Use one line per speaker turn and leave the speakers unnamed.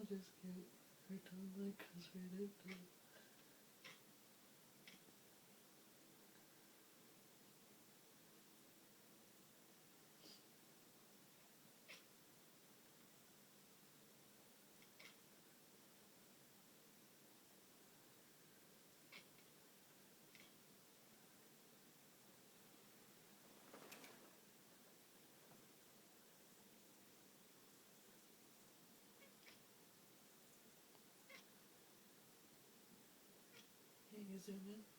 just get right on like concentrated. Can you zoom in?